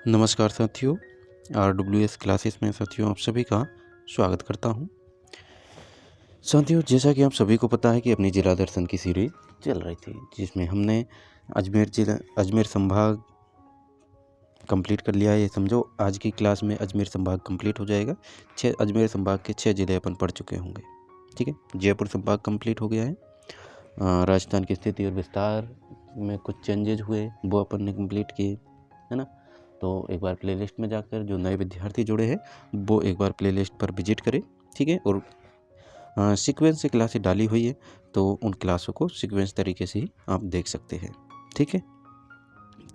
नमस्कार साथियों, RWS classes में साथियों आप सभी का स्वागत करता हूं। साथियों, जैसा कि आप सभी को पता है कि अपनी जिला दर्शन की सीरीज चल रही थी, जिसमें हमने अजमेर संभाग कंप्लीट कर लिया है। ये समझो आज की क्लास में अजमेर संभाग कंप्लीट हो जाएगा। अजमेर संभाग के 6 जिले अपन पढ़ चुके होंगे। ठीक है, जयपुर संभाग कंप्लीट हो गया है। राजस्थान की स्थिति और विस्तार में कुछ चेंजेज हुए, वो अपन ने कंप्लीट किए, है ना। तो एक बार प्लेलिस्ट में जाकर जो नए विद्यार्थी जुड़े हैं वो एक बार प्लेलिस्ट पर विजिट करें। ठीक है, और सीक्वेंस से क्लासें डाली हुई है, तो उन क्लासों को सीक्वेंस तरीके से ही आप देख सकते हैं। ठीक है,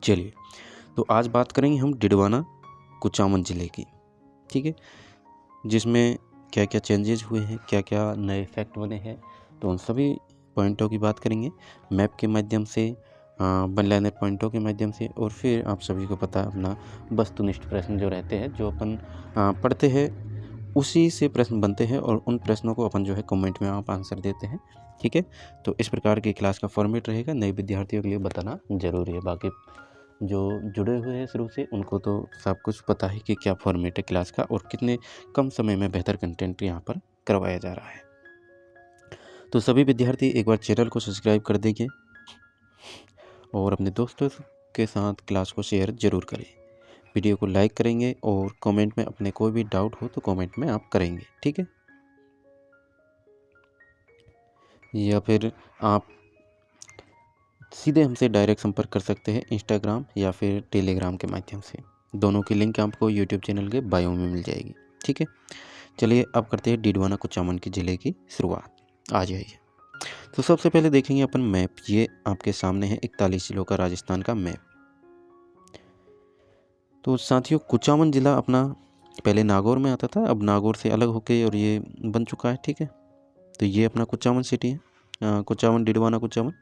चलिए तो आज बात करेंगे हम डिडवाना कुचामन ज़िले की। ठीक है, जिसमें क्या क्या चेंजेस हुए हैं, क्या क्या नए फैक्ट बने हैं, तो उन सभी पॉइंटों की बात करेंगे मैप के माध्यम से, वन लाइनर पॉइंटों के माध्यम से, और फिर आप सभी को पता है अपना वस्तुनिष्ठ प्रश्न जो रहते हैं, जो अपन पढ़ते हैं उसी से प्रश्न बनते हैं, और उन प्रश्नों को अपन जो है कमेंट में आप आंसर देते हैं। ठीक है, तो इस प्रकार की क्लास का फॉर्मेट रहेगा। नए विद्यार्थियों के लिए बताना ज़रूरी है, बाकी जो जुड़े हुए हैं शुरू से उनको तो सब कुछ पता है कि क्या फॉर्मेट है क्लास का और कितने कम समय में बेहतर कंटेंट यहाँ पर करवाया जा रहा है। तो सभी विद्यार्थी एक बार चैनल को सब्सक्राइब कर देंगे और अपने दोस्तों के साथ क्लास को शेयर ज़रूर करें। वीडियो को लाइक करेंगे और कमेंट में अपने कोई भी डाउट हो तो कमेंट में आप करेंगे। ठीक है, या फिर आप सीधे हमसे डायरेक्ट संपर्क कर सकते हैं इंस्टाग्राम या फिर टेलीग्राम के माध्यम से। दोनों की लिंक आपको यूट्यूब चैनल के बायो में मिल जाएगी। ठीक है, चलिए अब करते हैं डिडवाना कुचामन के ज़िले की शुरुआत। आ जाइए। तो सबसे पहले देखेंगे अपन मैप। ये आपके सामने है 41 जिलों का राजस्थान का मैप। तो साथियों, कुचामन ज़िला अपना पहले नागौर में आता था, अब नागौर से अलग होके और ये बन चुका है। ठीक है, तो ये अपना कुचामन सिटी है, कुचामन डिडवाना कुचामन।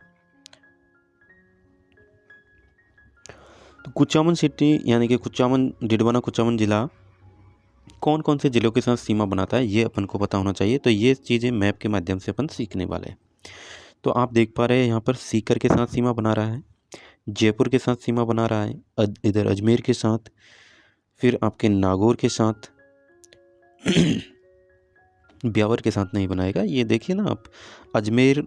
तो कुचामन सिटी यानी कि कुचामन डिडवाना कुचामन ज़िला कौन कौन से ज़िलों के साथ सीमा बनाता है, ये अपन को पता होना चाहिए। तो ये चीज़ें मैप के माध्यम से अपन सीखने वाले हैं। तो आप देख पा रहे हैं यहाँ पर सीकर के साथ सीमा बना रहा है, जयपुर के साथ सीमा बना रहा है, इधर अजमेर के साथ, फिर आपके नागौर के साथ ब्यावर के साथ नहीं बनाएगा। ये देखिए ना आप, अजमेर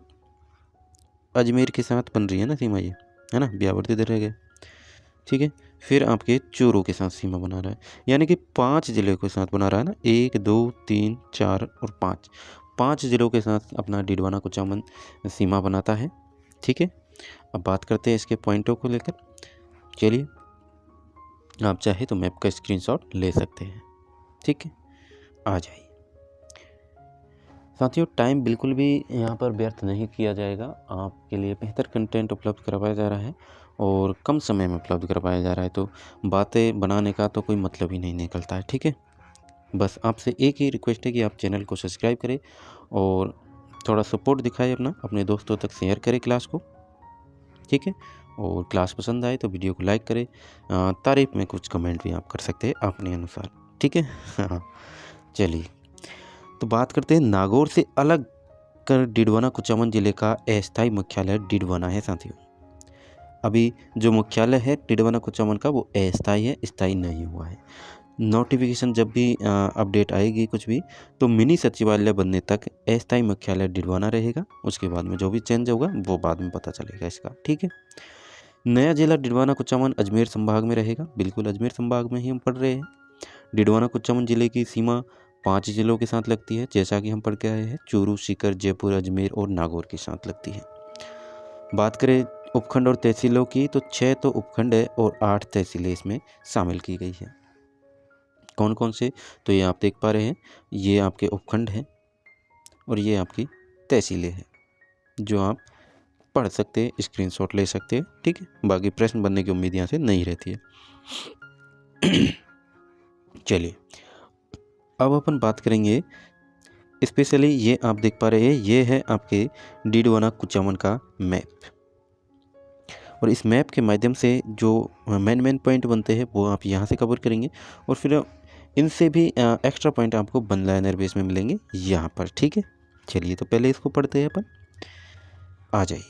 के साथ बन रही है ना सीमा, ये है ना, ब्यावर तो इधर रह गया। ठीक है, फिर आपके चूरू के साथ सीमा बना रहा है, यानी कि 5 जिलों के साथ बना रहा है ना, 1 2 3 4 और 5 जिलों के साथ अपना डिडवाना कुचामन सीमा बनाता है। ठीक है, अब बात करते हैं इसके पॉइंटों को लेकर। चलिए, आप चाहे तो मैप का स्क्रीनशॉट ले सकते हैं। ठीक है, आ जाइए साथियों। टाइम बिल्कुल भी यहाँ पर व्यर्थ नहीं किया जाएगा। आपके लिए बेहतर कंटेंट उपलब्ध करवाया जा रहा है और कम समय में उपलब्ध करवाया जा रहा है, तो बातें बनाने का तो कोई मतलब ही नहीं निकलता है। ठीक है, बस आपसे एक ही रिक्वेस्ट है कि आप चैनल को सब्सक्राइब करें और थोड़ा सपोर्ट दिखाएं अपने दोस्तों तक शेयर करें क्लास को। ठीक है, और क्लास पसंद आए तो वीडियो को लाइक करें। तारीफ में कुछ कमेंट भी आप कर सकते हैं अपने अनुसार। ठीक है, हाँ, चलिए तो बात करते हैं नागौर से अलग कर डिडवाना कुचामन ज़िले का अस्थायी मुख्यालय डिडवाना है साथियों। अभी जो मुख्यालय है डिडवाना कुचामन का वो अस्थायी है, स्थायी नहीं हुआ है। नोटिफिकेशन जब भी अपडेट आएगी कुछ भी, तो मिनी सचिवालय बनने तक अस्थायी मुख्यालय डिडवाना रहेगा। उसके बाद में जो भी चेंज होगा वो बाद में पता चलेगा इसका। ठीक है, नया जिला डिडवाना कुचामन अजमेर संभाग में रहेगा। बिल्कुल अजमेर संभाग में ही हम पढ़ रहे हैं। डिडवाना कुचामन जिले की सीमा 5 जिलों के साथ लगती है, जैसा कि हम पढ़ के आए हैं। चूरू, सीकर, जयपुर, अजमेर और नागौर के साथ लगती है। बात करें उपखंड और तहसीलों की, तो 6 तो उपखंड है और 8 तहसीलें इसमें शामिल की गई है। कौन कौन से, तो ये आप देख पा रहे हैं, ये आपके उपखंड हैं और ये आपकी तहसीलें हैं, जो आप पढ़ सकते हैं, स्क्रीनशॉट ले सकते हैं। ठीक है, बाकी प्रश्न बनने की उम्मीद यहाँ से नहीं रहती है। चलिए अब अपन बात करेंगे स्पेशली, ये आप देख पा रहे हैं, ये है आपके डिडवाना कुचामन का मैप, और इस मैप के माध्यम से जो मेन पॉइंट बनते हैं वो आप यहाँ से कवर करेंगे, और फिर इनसे भी एक्स्ट्रा पॉइंट आपको वन लाइनर बेस में मिलेंगे यहाँ पर। ठीक है, चलिए तो पहले इसको पढ़ते हैं अपन। आ जाइए।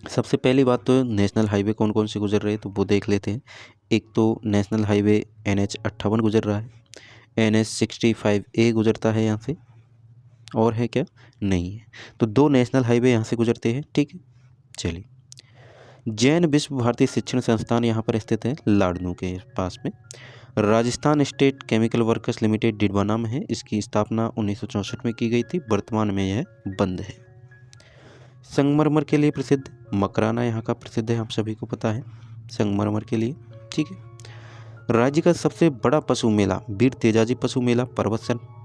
सबसे पहली बात तो नेशनल हाईवे कौन कौन से गुजर रहे हैं तो वो देख लेते हैं। एक तो नेशनल हाईवे NH 58 गुजर रहा है, NH 65A गुजरता है यहाँ से, और है क्या? नहीं है। तो 2 नेशनल हाईवे यहाँ से गुजरते हैं, ठीक है। चलिए, जैन विश्व भारती शिक्षण संस्थान यहाँ पर स्थित है, लाड़नू के पास में। Rajasthan state chemical workers limited Didwana में है। इसकी स्थापना 1964 में की गई थी, वर्तमान में यह बंद है। संगमरमर के लिए प्रसिद्ध मकराना यहाँ का प्रसिद्ध है, आप सभी को पता है, संगमरमर के लिए, ठीक है। राज्य का सबसे बड़ा पशु मेला वीर तेजाजी पशु मेला परबतसर।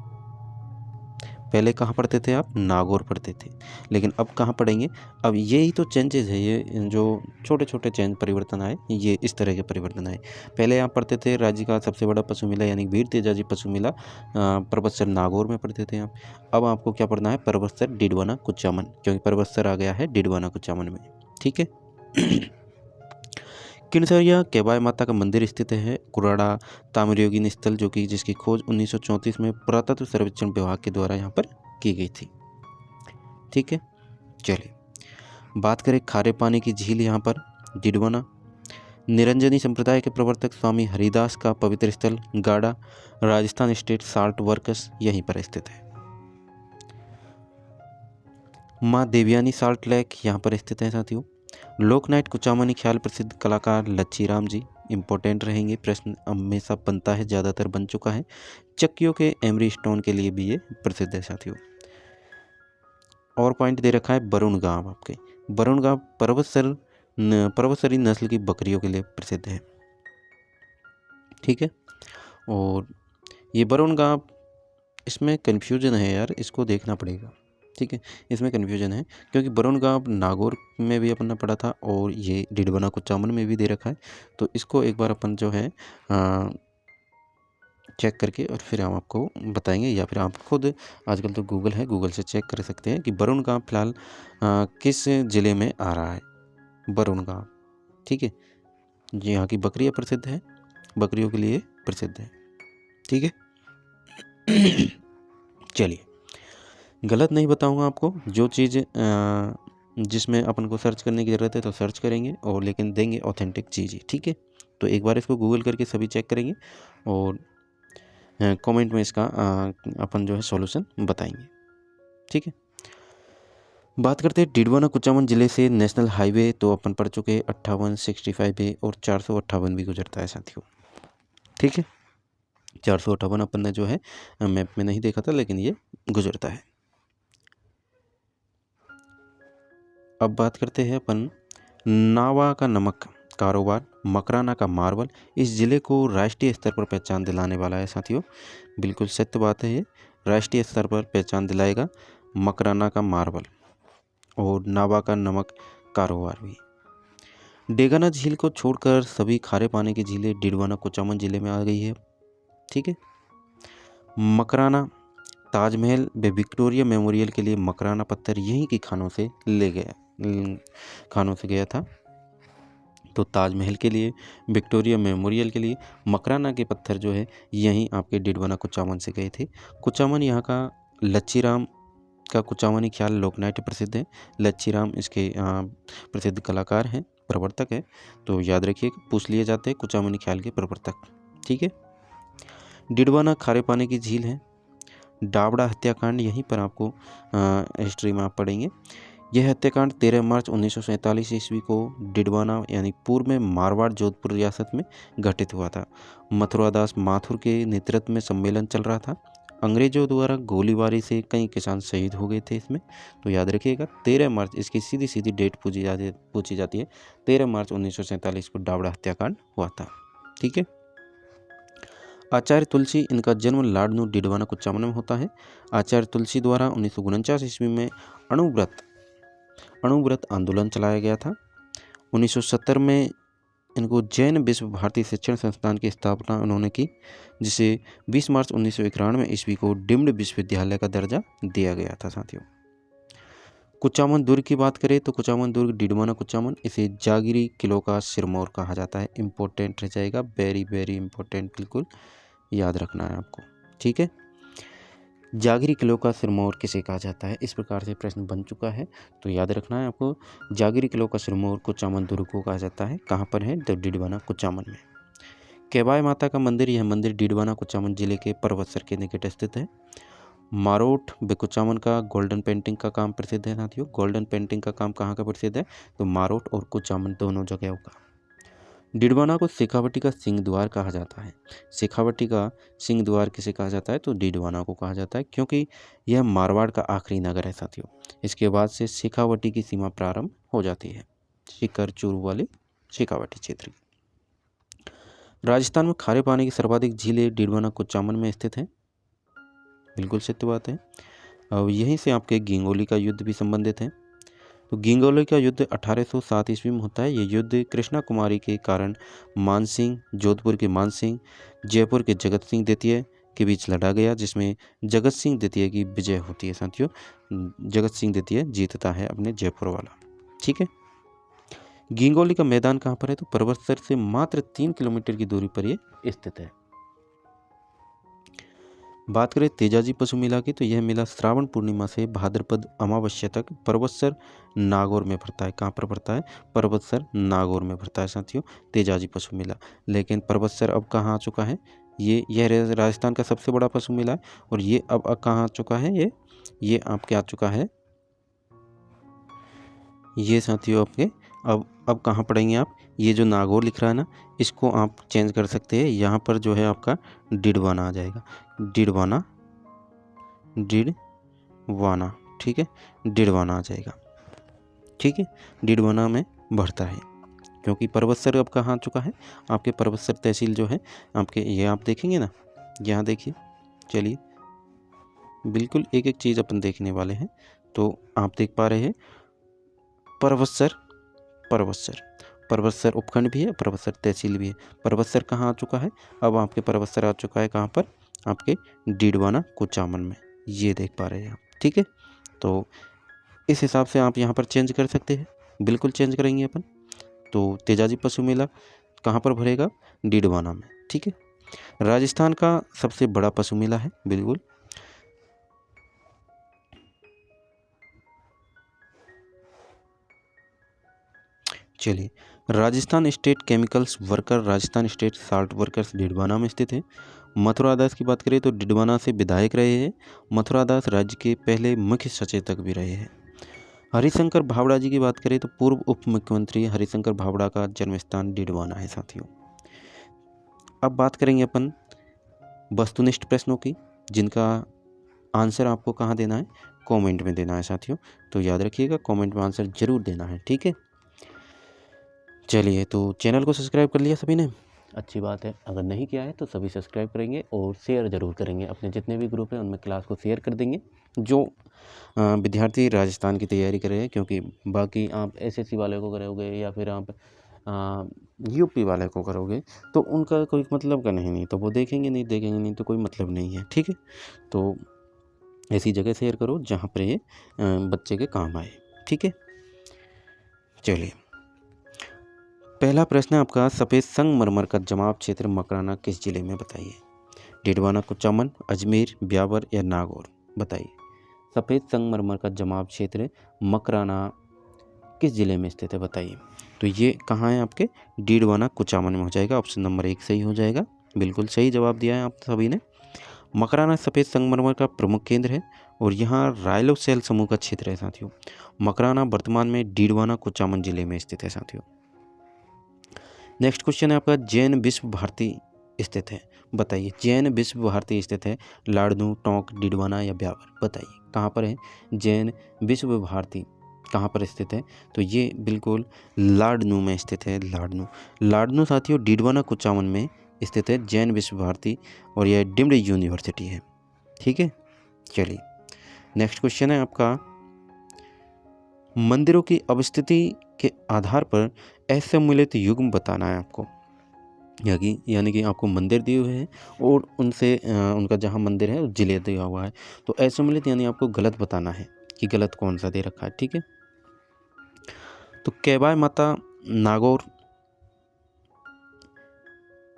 पहले कहाँ पढ़ते थे आप? नागौर पढ़ते थे, लेकिन अब कहाँ पढ़ेंगे? अब यही तो चेंजेस है, ये जो छोटे छोटे चेंज परिवर्तन आए, ये इस तरह के परिवर्तन आए। पहले आप पढ़ते थे राज्य का सबसे बड़ा पशु मेला यानी वीर तेजाजी पशु मेला परबतसर नागौर में पढ़ते थे आप। अब आपको क्या पढ़ना है? परबतसर डिडवाना कुचामन, क्योंकि परबतसर आ गया है डिडवाना कुचामन में, ठीक है। किनसरिया केबाई माता का मंदिर स्थित है, कुराड़ा ताम्रयोगिनी स्थल, जो कि जिसकी खोज 1934 में पुरातत्व सर्वेक्षण विभाग के द्वारा यहाँ पर की गई थी, ठीक है। चलिए, बात करें खारे पानी की झील यहाँ पर डिडवाना। निरंजनी संप्रदाय के प्रवर्तक स्वामी हरिदास का पवित्र स्थल गाड़ा, राजस्थान स्टेट साल्ट वर्कस यहीं पर स्थित है। माँ देवयानी साल्ट लेक यहाँ पर स्थित है साथियों। लोकनायक कुचामनी ख्याल प्रसिद्ध कलाकार लच्छी राम जी इम्पोर्टेंट रहेंगे, प्रश्न हमेशा बनता है, ज़्यादातर बन चुका है। चक्कियों के एमरी स्टोन के लिए भी ये प्रसिद्ध है साथियों। और पॉइंट दे रखा है बरुण गांव, आपके बरुण गांव पर्वतसरी नस्ल की बकरियों के लिए प्रसिद्ध है, ठीक है। और ये बरुण गांव, इसमें कन्फ्यूजन है यार, इसको देखना पड़ेगा, ठीक है। इसमें कन्फ्यूजन है क्योंकि बरुण गांव नागौर में भी अपन ने पढ़ा था और ये डिडवाना कुचामन में भी दे रखा है। तो इसको एक बार अपन जो है चेक करके और फिर हम आपको बताएंगे, या फिर आप खुद, आजकल तो गूगल है, गूगल से चेक कर सकते हैं कि बरुण गांव फिलहाल किस ज़िले में आ रहा है, बरुण गांव, ठीक है। जी, यहाँ की बकरियाँ प्रसिद्ध है, बकरियों के लिए प्रसिद्ध है, ठीक है। चलिए, गलत नहीं बताऊंगा आपको, जो चीज़ जिसमें अपन को सर्च करने की ज़रूरत है तो सर्च करेंगे, और लेकिन देंगे ऑथेंटिक चीज़ ही, ठीक है। तो एक बार इसको गूगल करके सभी चेक करेंगे और कमेंट में इसका अपन जो है सॉल्यूशन बताएंगे, ठीक है। बात करते हैं डिडवाना कुचामन जिले से नेशनल हाईवे, तो अपन पढ़ चुके 58, 65A और 458 भी गुजरता है साथियों, ठीक है। 458 अपन ने जो है मैप में नहीं देखा था, लेकिन ये गुजरता है। अब बात करते हैं अपन नावा का नमक कारोबार, मकराना का मार्बल। इस ज़िले को राष्ट्रीय स्तर पर पहचान दिलाने वाला है साथियों, बिल्कुल सत्य बात है, ये राष्ट्रीय स्तर पर पहचान दिलाएगा मकराना का मार्बल और नावा का नमक कारोबार भी। डेगाना झील को छोड़कर सभी खारे पानी की झीलें डिडवाना कुचामन जिले में आ गई है, ठीक है। मकराना ताजमहल व विक्टोरिया मेमोरियल के लिए मकराना पत्थर यहीं की खानों से गया था। तो ताजमहल के लिए, विक्टोरिया मेमोरियल के लिए मकराना के पत्थर जो है यहीं आपके डिडवाना कुचामन से गए थे। कुचामन यहाँ का लच्छी राम का कुचामनी ख्याल लोकनाट्य प्रसिद्ध है। लच्छी राम इसके प्रसिद्ध कलाकार हैं, प्रवर्तक है, तो याद रखिए, पूछ लिए जाते हैं कुचामनी ख्याल के प्रवर्तक, ठीक है। डिडवाना खारे पानी की झील है। डावड़ा हत्याकांड, यहीं पर आपको हिस्ट्री में आप पढ़ेंगे। यह हत्याकांड 13 मार्च 1947 ईस्वी को डिडवाना यानी पूर्व में मारवाड़ जोधपुर रियासत में घटित हुआ था। मथुरादास माथुर के नेतृत्व में सम्मेलन चल रहा था। अंग्रेजों द्वारा गोलीबारी से कई किसान शहीद हो गए थे इसमें, तो याद रखिएगा 13 मार्च, इसकी सीधी सीधी डेट पूछी जाती है। 13 मार्च 1947 को डावड़ा हत्याकांड हुआ था, ठीक है। आचार्य तुलसी, इनका जन्म लाड़नू डिडवाना कुचामन में होता है। आचार्य तुलसी द्वारा 1949 ईस्वी में अणुव्रत आंदोलन चलाया गया था। 1970 में इनको जैन विश्व भारती शिक्षण संस्थान की स्थापना उन्होंने की, जिसे 20 मार्च 1991 ईस्वी को डीम्ड विश्वविद्यालय का दर्जा दिया गया था साथियों। कुचामन दुर्ग की बात करें तो कुचामन दुर्ग डिडवाना कुचामन, इसे जागिरी किलो का सिरमौर कहा जाता है। इम्पोर्टेंट रह जाएगा, वेरी वेरी इंपॉर्टेंट, बिल्कुल याद रखना है आपको, ठीक है। जागरी किलो का सिरमौर किसे कहा जाता है? इस प्रकार से प्रश्न बन चुका है, तो याद रखना है आपको। जागरी किलो का सिरमौर कुचामन दुर्ग को कहा जाता है। कहाँ पर है? द डिडवाना कुचामन में। केबाय माता का मंदिर, यह मंदिर डिडवाना कुचामन जिले के परबतसर के निकट स्थित है। मारोट कुचामन का गोल्डन पेंटिंग का काम प्रसिद्ध है साथियों। गोल्डन पेंटिंग का काम कहाँ का प्रसिद्ध है? तो मारोट और कुचामन दोनों जगहों का। डिडवाना को शेखावटी का सिंह द्वार कहा जाता है। शेखावटी का सिंह द्वार किसे कहा जाता है? तो डिडवाना को कहा जाता है, क्योंकि यह मारवाड़ का आखिरी नगर है साथियों। इसके बाद से शेखावटी की सीमा प्रारंभ हो जाती है, शिकर चूरू वाले शेखावटी क्षेत्र की। राजस्थान में खारे पानी की सर्वाधिक झीलें डिडवाना कुचामन में स्थित हैं। बिल्कुल सत्य बात है। अब यहीं से आपके गिंगोली का युद्ध भी संबंधित है। तो गिंगोली का युद्ध 1807 ईस्वी में होता है। ये युद्ध कृष्णा कुमारी के कारण मानसिंह, जोधपुर के मानसिंह, जयपुर के जगत सिंह द्वितीय के बीच लड़ा गया, जिसमें जगत सिंह द्वितीय की विजय होती है साथियों। जगत सिंह द्वितीय जीतता है अपने जयपुर वाला। ठीक है। गिंगोली का मैदान कहाँ पर है? तो परबतसर से मात्र 3 किलोमीटर की दूरी पर यह स्थित है। बात करें तेजाजी पशु मेला की, तो यह मेला श्रावण पूर्णिमा से भाद्रपद अमावस्या तक परबतसर नागौर में भरता है। कहाँ पर भरता है? परबतसर नागौर में भरता है साथियों तेजाजी पशु मेला। लेकिन परबतसर अब कहाँ आ चुका है? यह राजस्थान का सबसे बड़ा पशु मेला है, और ये अब कहाँ आ चुका है? ये आपके आ चुका है, ये साथियों आपके अब कहाँ पढ़ेंगे आप? ये जो नागौर लिख रहा है ना, इसको आप चेंज कर सकते हैं। यहाँ पर जो है आपका डिडवाना आ जाएगा। डिडवाना, ठीक है, डिडवाना आ जाएगा। ठीक है, डिडवाना में बढ़ता है, क्योंकि परबतसर अब कहाँ आ चुका है? आपके परबतसर तहसील जो है आपके, ये आप देखेंगे ना, यहाँ देखिए। चलिए, बिल्कुल एक एक चीज़ अपन देखने वाले हैं। तो आप देख पा रहे हैं परबतसर उपखंड भी है, परबतसर तहसील भी है। परबतसर कहाँ आ चुका है? अब आपके परबतसर आ चुका है कहाँ पर? आपके डिडवाना कुचामन में। ये देख पा रहे हैं आप। ठीक है, तो इस हिसाब से आप यहाँ पर चेंज कर सकते हैं। बिल्कुल चेंज करेंगे अपन। तो तेजाजी पशु मेला कहाँ पर भरेगा? डिडवाना में। ठीक है। राजस्थान का सबसे बड़ा पशु मेला है, बिल्कुल। चलिए, Rajasthan state chemicals worker, Rajasthan state salt workers Didwana में स्थित है। मथुरा दास की बात करें तो डिडवाना से विधायक रहे हैं। मथुरा दास राज्य के पहले मुख्य सचेतक भी रहे हैं। हरिशंकर भावड़ा जी की बात करें तो पूर्व उप मुख्यमंत्री हरिशंकर भावड़ा का जन्म स्थान डिडवाना है साथियों। अब बात करेंगे अपन वस्तुनिष्ठ प्रश्नों की, जिनका आंसर आपको कहाँ देना है? कमेंट में देना है साथियों। तो याद रखिएगा, कमेंट में आंसर जरूर देना है। ठीक है। चलिए, तो चैनल को सब्सक्राइब कर लिया सभी ने? अच्छी बात है। अगर नहीं किया है तो सभी सब्सक्राइब करेंगे और शेयर ज़रूर करेंगे। अपने जितने भी ग्रुप हैं उनमें क्लास को शेयर कर देंगे, जो विद्यार्थी राजस्थान की तैयारी कर रहे हैं। क्योंकि बाकी आप एसएससी वाले को करोगे या फिर आप यूपी वाले को करोगे तो उनका कोई मतलब का नहीं, तो वो देखेंगे नहीं तो कोई मतलब नहीं है। ठीक है, तो ऐसी जगह शेयर करो जहाँ पर ये बच्चे के काम आए। ठीक है। चलिए, पहला प्रश्न है आपका, सफ़ेद संगमरमर का जमाव क्षेत्र मकराना किस जिले में? बताइए। डिडवाना कुचामन, अजमेर, ब्यावर या नागौर? बताइए। सफ़ेद संगमरमर का जमाव क्षेत्र मकराना किस जिले में स्थित है? बताइए। तो ये कहाँ है? आपके डिडवाना कुचामन में हो जाएगा। ऑप्शन नंबर 1 सही हो जाएगा। बिल्कुल सही जवाब दिया है आप सभी ने। मकराना सफ़ेद संगमरमर का प्रमुख केंद्र है और यहाँ रायलोसेल समूह का क्षेत्र है साथियों। मकराना वर्तमान में डिडवाना कुचामन जिले में स्थित है साथियों। नेक्स्ट क्वेश्चन है आपका, जैन विश्व भारती स्थित है? बताइए। जैन विश्व भारती स्थित है लाड़नू, टोंक, डिडवाना या ब्यावर? बताइए कहाँ पर है जैन विश्व भारती, कहाँ पर स्थित है? तो ये बिल्कुल लाड़नू में स्थित है। लाड़नू साथियों डिडवाना कुचामन में स्थित है जैन विश्व भारती, और यह डिम्ड यूनिवर्सिटी है। ठीक है। चलिए, नेक्स्ट क्वेश्चन है आपका, मंदिरों की अवस्थिति के आधार पर असम्मिलित युग्म बताना है आपको। यानी कि आपको मंदिर दिए हुए हैं और उनसे उनका जहाँ मंदिर है जिले दिया हुआ है, तो असम्मिलित यानी आपको गलत बताना है कि गलत कौन सा दे रखा है। ठीक है। तो केबाय माता नागौर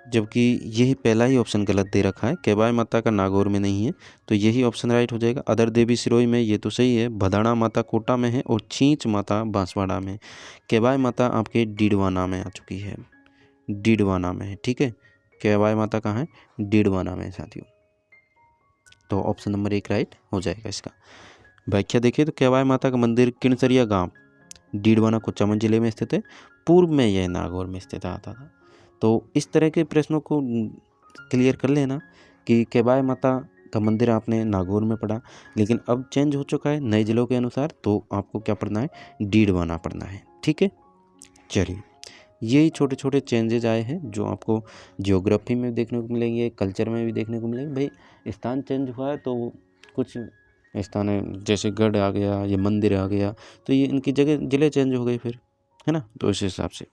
जबकि यही पहला ही ऑप्शन गलत दे रखा है, केबाई माता का नागौर में नहीं है, तो यही ऑप्शन राइट हो जाएगा। अदर देवी सिरोही में, ये तो सही है। भदाना माता कोटा में है और छींच माता बांसवाड़ा में। केबाई माता आपके डीडवाना में आ चुकी है, डीडवाना में है, ठीक है। केबाई माता कहाँ है? डीडवाना में साथियों। तो ऑप्शन नंबर 1 राइट हो जाएगा इसका। व्याख्या देखिए तो केबाई माता का मंदिर किनसरिया गांव, डीडवाना कुचामन जिले में स्थित है। पूर्व में यह नागौर में स्थित आता था। तो इस तरह के प्रश्नों को क्लियर कर लेना कि केबाई माता का मंदिर आपने नागौर में पढ़ा, लेकिन अब चेंज हो चुका है नए जिलों के अनुसार, तो आपको क्या पढ़ना है? डीडवाना पढ़ना है, ठीक है। चलिए, यही छोटे छोटे चेंजेज आए हैं जो आपको ज्योग्राफी में देखने को मिलेंगे, कल्चर में भी देखने को मिलेंगे। भाई स्थान चेंज हुआ है तो कुछ स्थान है, जैसे गढ़ आ गया, ये मंदिर आ गया, तो ये इनकी जगह जिले चेंज हो गए फिर, है ना। तो इस हिसाब से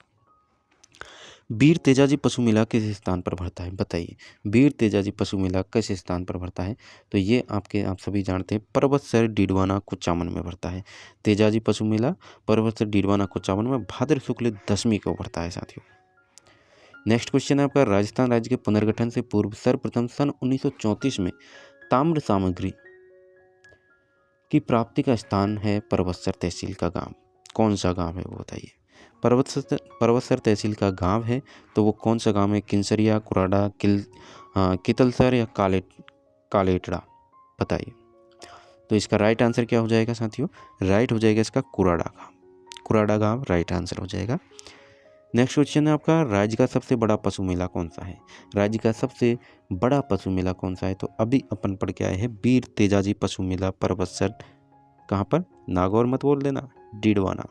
वीर तेजाजी पशु मेला किस स्थान पर भरता है? बताइए, वीर तेजाजी पशु मेला किस स्थान पर भरता है? तो ये आप सभी जानते हैं, पर्वतसर डीडवाना कुचामन में भरता है। तेजाजी पशु मेला पर्वतसर डीडवाना कुचामन में भाद्र शुक्ल दशमी को भरता है साथियों। नेक्स्ट क्वेश्चन है आपका, राजस्थान राज्य के पुनर्गठन से पूर्व सर्वप्रथम सन 1934 में ताम्र सामग्री की प्राप्ति का स्थान है पर्वतसर तहसील का गांव। कौन सा गांव है वो बताइए। पर्वतसर तहसील का गांव है, तो वो कौन सा गांव है? किनसरिया, कुराड़ा, कितलसर या कालेटड़ा? बताइए। तो इसका राइट आंसर क्या हो जाएगा साथियों? राइट हो जाएगा इसका कुराड़ा गांव। कुराड़ा गांव राइट आंसर हो जाएगा। नेक्स्ट क्वेश्चन है आपका, राज्य का सबसे बड़ा पशु मेला कौन सा है? राज्य का सबसे बड़ा पशु मेला कौन सा है? तो अभी अपन पढ़ के आए हैं वीर तेजाजी पशु मेला पर्वतसर, कहाँ पर? नागौर मत बोल देना, डीडवाना,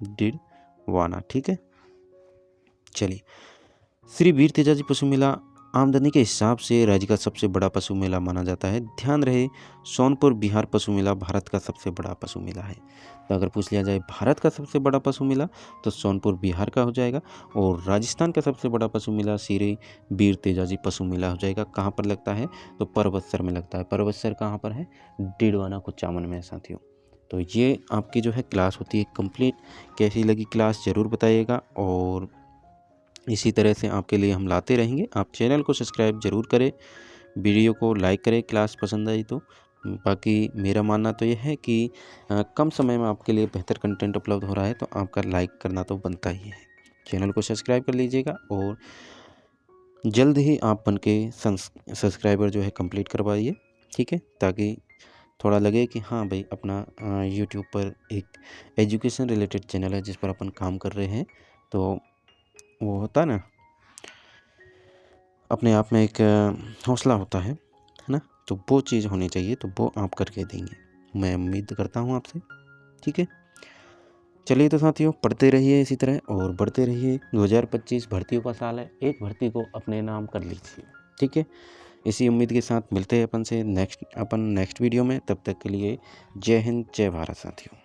डीडवाना, ठीक है। चलिए, श्री वीर तेजाजी पशु मेला आमदनी के हिसाब से राज्य का सबसे बड़ा पशु मेला माना जाता है। ध्यान रहे, सोनपुर बिहार पशु मेला भारत का सबसे बड़ा पशु मेला है। तो अगर पूछ लिया जाए भारत का सबसे बड़ा पशु मेला, तो सोनपुर बिहार का हो जाएगा। और राजस्थान का सबसे बड़ा पशु मेला श्री वीर तेजाजी पशु मेला हो जाएगा। कहाँ पर लगता है? तो पर्वतसर में लगता है। पर्वतसर कहाँ पर है? डीडवाना कुचामन में साथियों। तो ये आपकी जो है क्लास होती है कंप्लीट। कैसी लगी क्लास ज़रूर बताइएगा, और इसी तरह से आपके लिए हम लाते रहेंगे। आप चैनल को सब्सक्राइब जरूर करें, वीडियो को लाइक करें क्लास पसंद आई तो। बाकी मेरा मानना तो यह है कि कम समय में आपके लिए बेहतर कंटेंट उपलब्ध हो रहा है, तो आपका लाइक करना तो बनता ही है। चैनल को सब्सक्राइब कर लीजिएगा, और जल्द ही आप बन के सब्सक्राइबर जो है कंप्लीट करवाइए, ठीक है, ताकि थोड़ा लगे कि हाँ भाई अपना यूट्यूब पर एक एजुकेशन रिलेटेड चैनल है जिस पर अपन काम कर रहे हैं। तो वो होता है ना, अपने आप में एक हौसला होता है ना, तो वो चीज़ होनी चाहिए, तो वो आप करके देंगे, मैं उम्मीद करता हूँ आपसे, ठीक है। चलिए तो साथियों, पढ़ते रहिए इसी तरह और बढ़ते रहिए। 2025 भर्तियों का साल है, एक भर्ती को अपने नाम कर लीजिए, ठीक है। इसी उम्मीद के साथ मिलते हैं अपन से नेक्स्ट वीडियो में। तब तक के लिए जय हिंद, जय भारत साथियों।